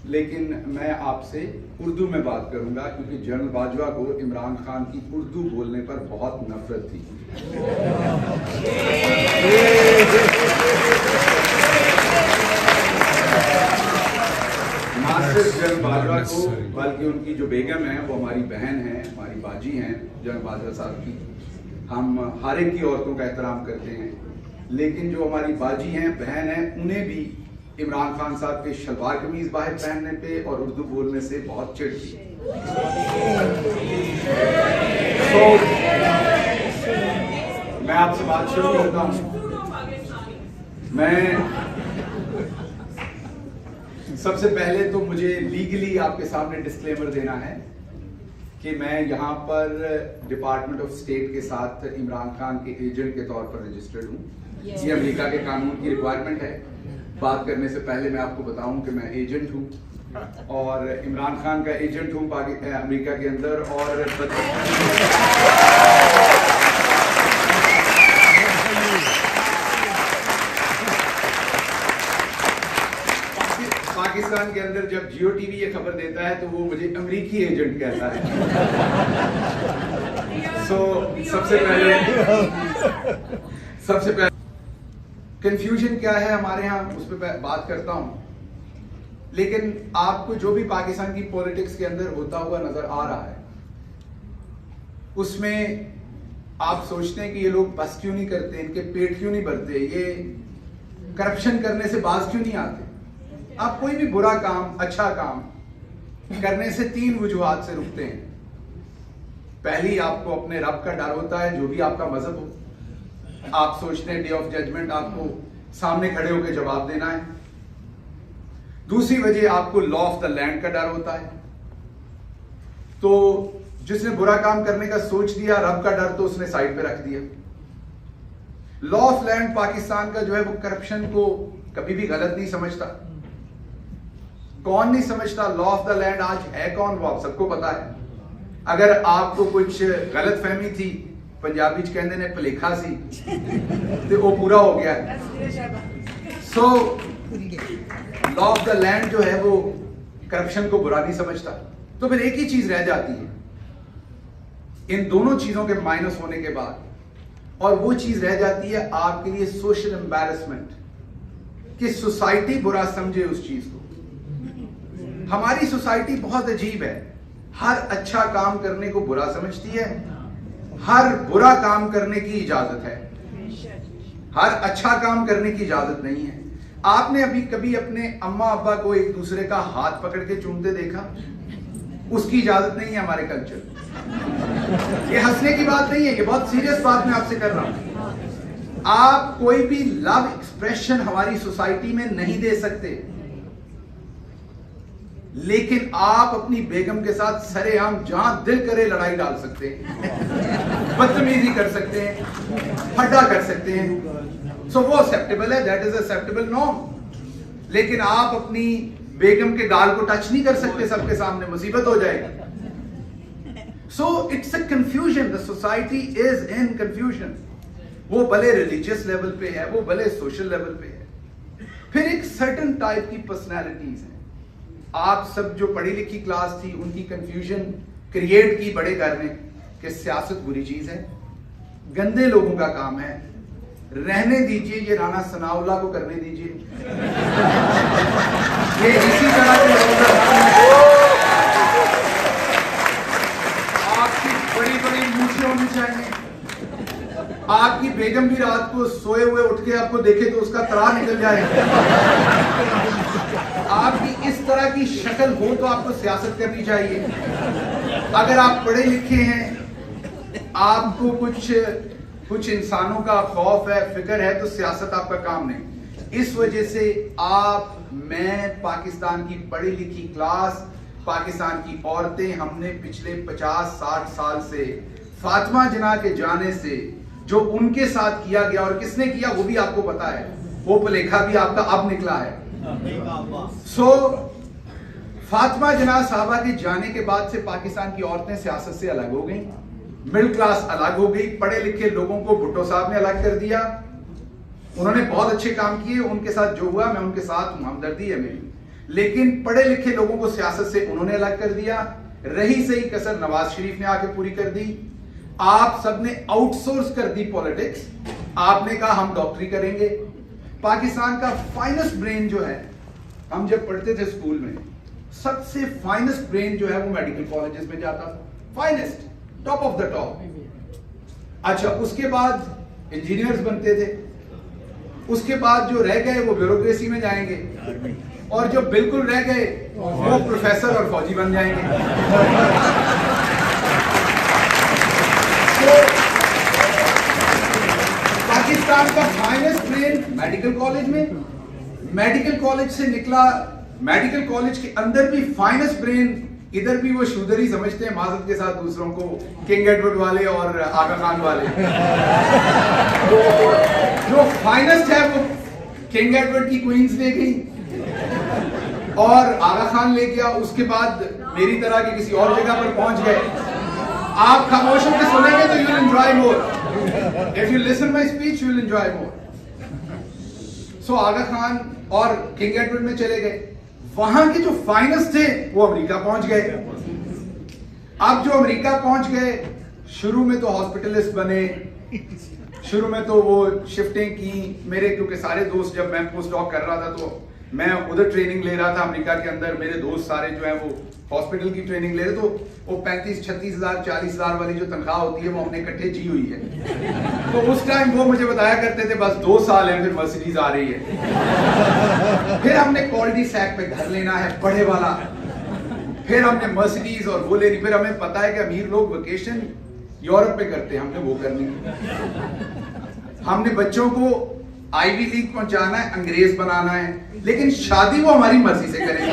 लेकिन मैं आपसे उर्दू में बात करूंगा क्योंकि जनरल बाजवा को इमरान खान की उर्दू बोलने पर बहुत नफरत थी। ना सिर्फ जनरल बाजवा को बल्कि उनकी जो बेगम है वो हमारी बहन है, हमारी बाजी हैं जनरल बाजवा साहब की। हम हर एक की औरतों का एहतराम करते हैं, लेकिन जो हमारी बाजी हैं, बहन हैं, उन्हें भी इमरान खान साहब के शलवार कमीज बाहर पहनने पे और उर्दू बोलने से बहुत चिढ़ थी। तो मैं आपसे बात शुरू करता हूं। मैं सबसे पहले तो मुझे लीगली आपके सामने डिस्क्लेमर देना है कि मैं यहाँ पर डिपार्टमेंट ऑफ स्टेट के साथ इमरान खान के एजेंट के तौर पर रजिस्टर्ड हूँ। ये अमेरिका के कानून की रिक्वायरमेंट है। बात करने से पहले मैं आपको बताऊं कि मैं एजेंट हूँ और इमरान खान का एजेंट हूँ अमेरिका के अंदर। और पाकिस्तान के अंदर जब जियो टीवी ये खबर देता है तो वो मुझे अमेरिकी एजेंट कहता है। सबसे पहले कंफ्यूजन क्या है हमारे यहाँ उस पर बात करता हूं। लेकिन आपको जो भी पाकिस्तान की पॉलिटिक्स के अंदर होता हुआ नजर आ रहा है, उसमें आप सोचते हैं कि ये लोग बस क्यों नहीं करते, इनके पेट क्यों नहीं भरते, ये करप्शन करने से बाज क्यों नहीं आते। आप कोई भी बुरा काम, अच्छा काम करने से तीन वजूहात से रुकते हैं। पहली, आपको अपने रब का डर होता है, जो भी आपका मजहब हो। आप सोचते हैं डे ऑफ जजमेंट आपको सामने खड़े होकर जवाब देना है। दूसरी वजह, आपको लॉ ऑफ द लैंड का डर होता है। तो जिसने बुरा काम करने का सोच दिया, रब का डर तो उसने साइड पे रख दिया। लॉ ऑफ लैंड पाकिस्तान का जो है वो करप्शन को कभी भी गलत नहीं समझता। कौन नहीं समझता लॉ ऑफ द लैंड आज है कौन, वो आप सबको पता है। अगर आपको कुछ गलत फहमी थी, पंजाबी च कहते ने भलेखा सी, तो वो पूरा हो गया। So law of the land जो है वो करप्शन को बुरा नहीं समझता। तो फिर एक ही चीज रह जाती है इन दोनों चीजों के माइनस होने के बाद, और वो चीज रह जाती है आपके लिए सोशल एम्बैरसमेंट, कि सोसाइटी बुरा समझे उस चीज को। हमारी सोसाइटी बहुत अजीब है, हर अच्छा काम करने को बुरा समझती है, हर बुरा काम करने की इजाजत है, हर अच्छा काम करने की इजाजत नहीं है। आपने अभी कभी अपने अम्मा अब्बा को एक दूसरे का हाथ पकड़ के चूमते देखा? उसकी इजाजत नहीं है हमारे कल्चर। ये हंसने की बात नहीं है, ये बहुत सीरियस बात मैं आपसे कर रहा हूं। आप कोई भी लव एक्सप्रेशन हमारी सोसाइटी में नहीं दे सकते, लेकिन आप अपनी बेगम के साथ सरेआम जहां दिल करे लड़ाई डाल सकते हैं, बदतमीजी कर सकते हैं, फड्डा कर सकते हैं। सो वो एक्सेप्टेबल है, दैट इज एक्सेप्टेबल नॉर्म। लेकिन आप अपनी बेगम के गाल को टच नहीं कर सकते सबके सामने, मुसीबत हो जाएगी। So it's a confusion, the society is in confusion. वो भले रिलीजियस लेवल पे है, वो भले सोशल लेवल पे है। फिर एक सर्टन टाइप की पर्सनैलिटीज है। आप सब जो पढ़ी लिखी क्लास थी, उनकी कंफ्यूजन क्रिएट की बड़े घर में कि सियासत बुरी चीज है, गंदे लोगों का काम है, रहने दीजिए, ये राणा सनाउल्लाह को करने दीजिए। ये इसी तरह के लोगों का काम है। आपकी बड़ी बड़ी मूछें होनी चाहिए। आपकी बेगम भी रात को सोए हुए उठ के आपको देखे तो उसका तरा निकल जाए। आपकी इस तरह की शक्ल हो तो आपको सियासत करनी चाहिए। अगर आप पढ़े लिखे हैं, आपको कुछ इंसानों का खौफ है, फिक्र है, तो सियासत आपका काम नहीं। इस वजह से मैं पाकिस्तान की पढ़ी लिखी क्लास, पाकिस्तान की औरतें, हमने पिछले 50-60 साल से फातिमा जिन्ना के जाने से जो उनके साथ किया गया, और किसने किया वो भी आपको पता है, वो भलेखा भी आपका अब निकला है। फातिमा जिन्ना साहबा के जाने के बाद से पाकिस्तान की औरतें सियासत से अलग हो गई, मिडिल क्लास अलग हो गई, पढ़े लिखे लोगों को भुट्टो साहब ने अलग कर दिया। उन्होंने बहुत अच्छे काम किए, उनके साथ जो हुआ मैं उनके साथ हूं, हमदर्दी है मेरी। लेकिन पढ़े लिखे लोगों को सियासत से उन्होंने अलग कर दिया। रही सही कसर नवाज शरीफ ने आके पूरी कर दी। आप सबने आउटसोर्स कर दी पॉलिटिक्स। आपने कहा हम डॉक्टरी करेंगे। पाकिस्तान का फाइनेस्ट ब्रेन जो है, हम जब पढ़ते थे स्कूल में, सबसे फाइनेस्ट ब्रेन जो है वो मेडिकल कॉलेजेस में जाता था, finest, top of the top. अच्छा, उसके बाद इंजीनियर्स बनते थे, उसके बाद जो रह गए वो ब्यूरोक्रेसी में जाएंगे, और जो बिल्कुल रह गए वो प्रोफेसर और फौजी बन जाएंगे। तो पाकिस्तान का फाइनेस्ट ब्रेन मेडिकल कॉलेज में, मेडिकल कॉलेज से निकला, मेडिकल कॉलेज के अंदर भी फाइनेस्ट ब्रेन, इधर भी वो शूदर ही समझते हैं माजरत के साथ दूसरों को, किंग एडवर्ड वाले और आगा खान वाले। तो जो फाइनेस्ट है वो किंग एडवर्ड की क्वींस ले गई और आगा खान ले गया, उसके बाद मेरी तरह के किसी और जगह पर पहुंच गए। आप खामोश होकर सुनेंगे तो you will enjoy more, if you listen my speech you will enjoy more. So Aga Khan और किंग एडवर्ड में चले गए, वहां के जो फाइनेस्ट थे वो अमेरिका पहुंच गए। अब जो अमेरिका पहुंच गए, शुरू में तो हॉस्पिटलिस्ट बने, शुरू में तो वो शिफ्टिंग की। मेरे क्योंकि सारे दोस्त, जब मैं पोस्ट डॉक कर रहा था तो मैं उधर ट्रेनिंग ले रहा था अमेरिका के अंदर, मेरे दोस्त सारे जो है वो हॉस्पिटल की ट्रेनिंग ले रहे, तो वो 35-36 हजार 40 हजार वाली जो तनख्वाह होती है वो हमने इकट्ठे जी हुई है। तो उस टाइम वो मुझे बताया करते थे बस 2 साल है फिर मर्सिडीज आ रही है। फिर हमने क्वालिटी सैक पे घर लेना है बड़े वाला, फिर हमने मर्सिडीज और वो लेनी। फिर हमें पता है कि अमीर लोग वेकेशन यूरोप में करते हैं, हमने वो करनी। हमने बच्चों को आईवी लीग पहुंचाना है, अंग्रेज बनाना है, लेकिन शादी वो हमारी मर्जी से करेंगे।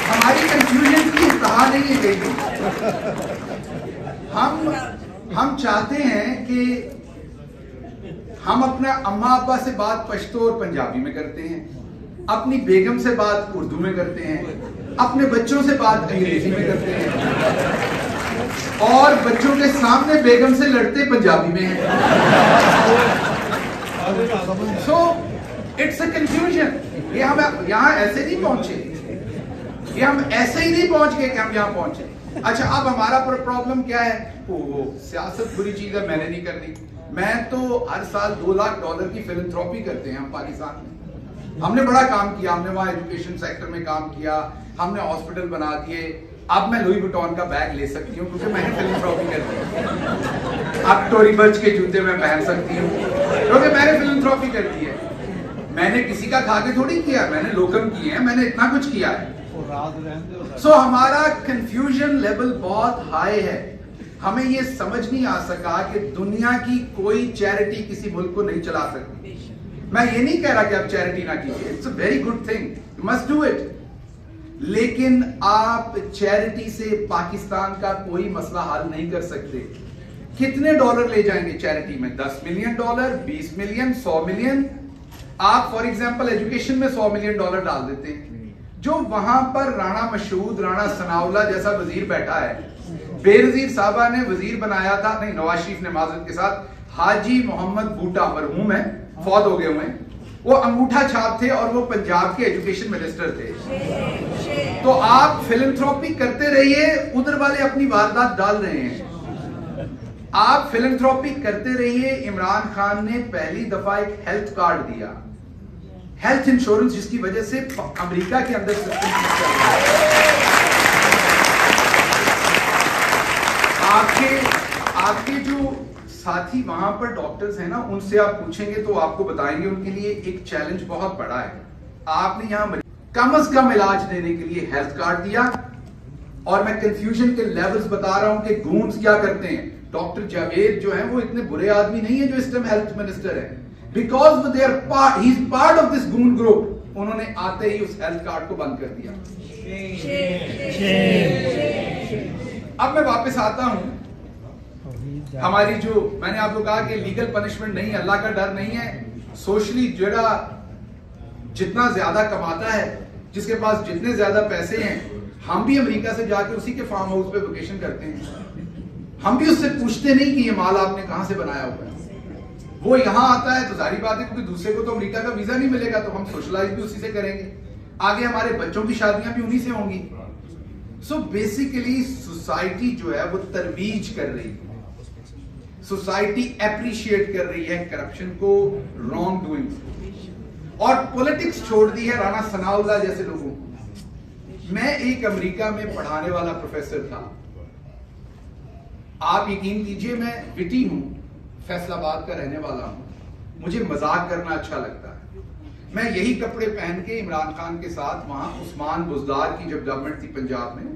हमारी कंफ्यूजन की इंतहा नहीं है कहीं। हम चाहते हैं कि हम अपना अम्मा अब्बा से बात पश्तो और पंजाबी में करते हैं, अपनी बेगम से बात उर्दू में करते हैं, अपने बच्चों से बात अंग्रेजी में करते हैं, और बच्चों के सामने बेगम से लड़ते पंजाबी में हैं। So it's a confusion. ये हम यहाँ ऐसे नहीं पहुंचे, ये हम ऐसे ही नहीं पहुंच गए कि हम यहाँ पहुंचे। अच्छा, अब हमारा प्रॉब्लम क्या है? वो सियासत बुरी चीज है, मैंने नहीं करनी। मैं तो हर साल $2 लाख की फिलैंथ्रोपी करते हैं हम पाकिस्तान में। हमने बड़ा काम किया, हमने वहां एजुकेशन सेक्टर में काम किया, हमने हॉस्पिटल बना दिए। अब मैं लुई वुइटन का बैग ले सकती हूँ क्योंकि मैंने फिलैंथ्रोपी कर दी। अब टोरी बर्च के जूते मैं पहन सकती हूँ क्योंकि मैंने फिलैंथ्रोपी कर दी है। मैंने किसी का खा के थोड़ी किया, मैंने लोकम किए हैं, मैंने इतना कुछ किया है। सो हमारा कंफ्यूजन लेवल बहुत हाई है। हमें ये समझ नहीं आ सका कि दुनिया की कोई चैरिटी किसी मुल्क को नहीं चला सकती। मैं ये नहीं कह रहा कि आप चैरिटी ना कीजिए, it's a very good thing, you must do it. लेकिन आप चैरिटी से पाकिस्तान का कोई मसला हल नहीं कर सकते। कितने डॉलर ले जाएंगे चैरिटी में? $10 मिलियन, $20 मिलियन, $100 मिलियन। आप फॉर एग्जांपल एजुकेशन में $100 मिलियन डाल देते हैं। जो वहां पर राणा मशहूद, राणा सनाउल्ला जैसा वजीर बैठा है, बेनजीर साहबा ने वजीर बनाया था, नहीं नवाज शरीफ ने माजरत के साथ, हाजी मोहम्मद बूटा, मरहूम है, फौत हो गए हुए हैं, वो अंगूठा छाप थे और वो पंजाब के एजुकेशन मिनिस्टर थे। तो आप फिलैंथ्रोपी करते रहिए, उधर वाले अपनी वारदात डाल रहे हैं। आप फिलैंथ्रोपी करते रहिए। इमरान खान ने पहली दफा एक हेल्थ कार्ड दिया, हेल्थ इंश्योरेंस, जिसकी वजह से अमेरिका के अंदर सिस्टम चल रहा है। आपके जो साथी वहां पर डॉक्टर्स हैं ना, उनसे आप पूछेंगे तो आपको बताएंगे उनके लिए एक चैलेंज बहुत बड़ा है। आपने यहां कम से कम इलाज देने के लिए हेल्थ कार्ड दिया, और मैं कंफ्यूजन के लेवल्स बता रहा हूं कि गूंस क्या करते हैं। डॉक्टर जावेद जो है वो इतने बुरे आदमी नहीं है जो इस टाइम हेल्थ मिनिस्टर है, because they are he is part of this goon group. उन्होंने आते ही उस हेल्थ कार्ड को बंद कर दिया। अब मैं वापस आता हूं, हमारी जो मैंने आपको कहा कि लीगल पनिशमेंट नहीं, अल्लाह का डर नहीं है। सोशली जड़ा जितना ज्यादा कमाता है, जिसके पास जितने ज्यादा पैसे हैं, हम भी अमेरिका से जाकर उसी के फार्म हाउस पे वेकेशन करते हैं। हम भी उससे पूछते नहीं कि ये माल आपने कहां से बनाया हुआ है, वो यहां आता है तो जाहिर बात है क्योंकि दूसरे को तो अमेरिका का वीजा नहीं मिलेगा, तो हम सोशलाइज भी उसी से करेंगे, आगे हमारे बच्चों की शादियां भी उन्हीं से होंगी। सो बेसिकली सोसाइटी जो है वो तरवीज कर रही है, सोसाइटी अप्रिशिएट कर रही है करप्शन को, रॉन्ग डूइंग, और पॉलिटिक्स छोड़ दी है राणा सनाउल्लाह जैसे लोगों को। मैं एक अमेरिका में पढ़ाने वाला प्रोफेसर था, आप यकीन कीजिए मैं विटी हूं, फैसलाबाद का रहने वाला हूं, मुझे मजाक करना अच्छा लगता है। मैं यही कपड़े पहन के इमरान खान के साथ वहां उस्मान बुज़दार की जब गवर्नमेंट थी पंजाब में,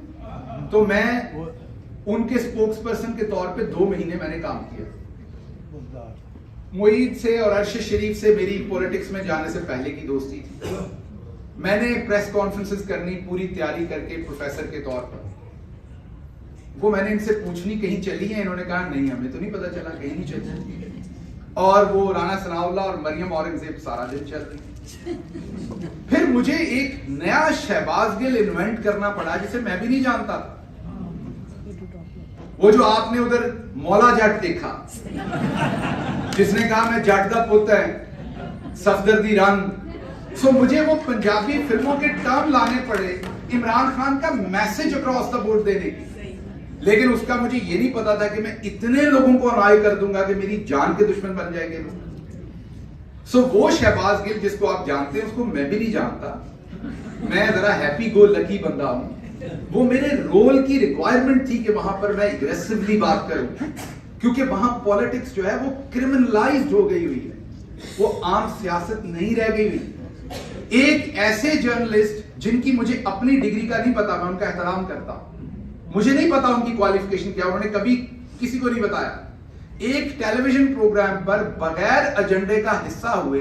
तो मैं उनके स्पोक्स पर्सन के तौर पे 2 महीने मैंने काम किया। मुईद से और अरशद शरीफ से मेरी पॉलिटिक्स में जाने से पहले की दोस्ती थी। मैंने प्रेस कॉन्फ्रेंसेस करनी पूरी तैयारी करके प्रोफेसर के तौर पर, वो मैंने इनसे पूछनी कहीं चली है, इन्होंने कहा नहीं हमें तो नहीं पता चला, कहीं नहीं चली। और वो राणा सनाउल्लाह और मरियम औरंगजेब सारा दिन चल रही। फिर मुझे एक नया शहबाज गिल इन्वेंट करना पड़ा जिसे मैं भी नहीं जानता था। वो जो आपने उधर मौला जट देखा, जिसने कहा मैं जट दा पुत है, सफदरदी रंग। सो मुझे वो पंजाबी फिल्मों के टर्म लाने पड़े इमरान खान का मैसेज अक्रॉस द बोर्ड देने की, लेकिन उसका मुझे ये नहीं पता था कि मैं इतने लोगों को अनाय कर दूंगा कि मेरी जान के दुश्मन बन जाएंगे लोग। सो वो शहबाज गिल जिसको आप जानते हैं उसको मैं भी नहीं जानता, मैं जरा हैप्पी गो लकी बंदा हूं। वो मेरे रोल की रिक्वायरमेंट थी कि वहां पर मैं एग्रेसिवली बात करूं, क्योंकि वहां पॉलिटिक्स जो है वो क्रिमिनलाइज्ड हो गई हुई है, वो आम सियासत नहीं रह गई हुई। एक ऐसे जर्नलिस्ट जिनकी मुझे अपनी डिग्री का नहीं पता, मैं उनका एहतराम करता हूं, मुझे नहीं पता उनकी क्वालिफिकेशन क्या, उन्होंने कभी किसी को नहीं बताया, एक टेलीविजन प्रोग्राम पर बगैर एजेंडे का हिस्सा हुए,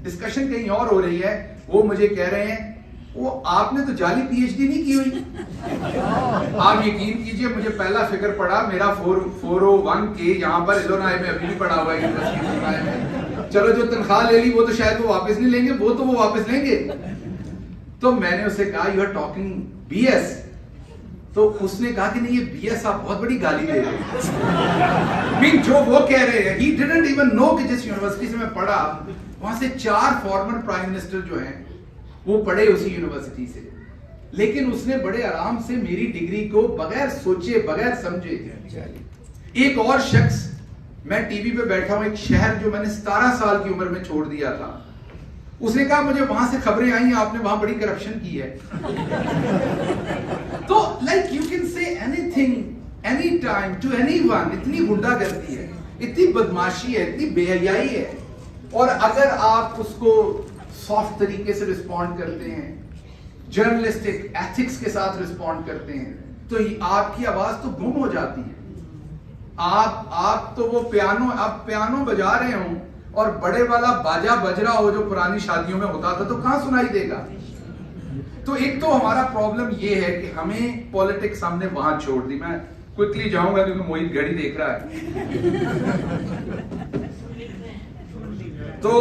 डिस्कशन कहीं और हो रही है, वो मुझे कह रहे हैं वो आपने तो जाली पीएचडी नहीं की हुई। आप यकीन कीजिए मुझे पहला फिक्र पड़ा, मेरा 401 के यहाँ पर इलोनाई में अभी भी पड़ा हुआ है यूनिवर्सिटी में। चलो जो तनख्वाह ले ली वो तो शायद वो वापस नहीं लेंगे, वो तो वो वापस लेंगे। तो मैंने उससे कहा यू आर टॉकिंग बीएस, तो उसने कहा कि नहीं ये बीएस आप बहुत बड़ी गाली दे रहे हैं। जो वो कह रहे हैं, he didn't even know कि जिस यूनिवर्सिटी से मैं पढ़ा वहां से 4 फॉर्मर प्राइम मिनिस्टर जो हैं वो पढ़े उसी यूनिवर्सिटी से, लेकिन उसने बड़े आराम से मेरी डिग्री को बगैर सोचे बगैर समझे। एक और शख्स, मैं टीवी पे बैठा हूं, एक शहर जो मैंने 17 साल की उम्र में छोड़ दिया था, उसने कहा मुझे वहां से खबरें आई आपने वहां बड़ी करप्शन की है। तो like you can say anything any time to anyone. इतनी गुंडागर्दी है, इतनी बदमाशी है, इतनी बेहयाई है, और अगर आप उसको सॉफ्ट तरीके से रिस्पॉन्ड करते हैं, जर्नलिस्टिक एथिक्स के साथ रिस्पॉन्ड करते हैं, तो आपकी आवाज तो गुम हो जाती है। आप तो वो आप पियानो बजा रहे हो और बड़े वाला बाजा बज रहा हो जो पुरानी शादियों में होता था, तो कहां सुनाई देगा। तो एक तो हमारा प्रॉब्लम ये है कि हमें पॉलिटिक्स हमने वहां छोड़ दी। मैं क्विकली जाऊंगा क्योंकि मोहित घड़ी देख रहा है। तो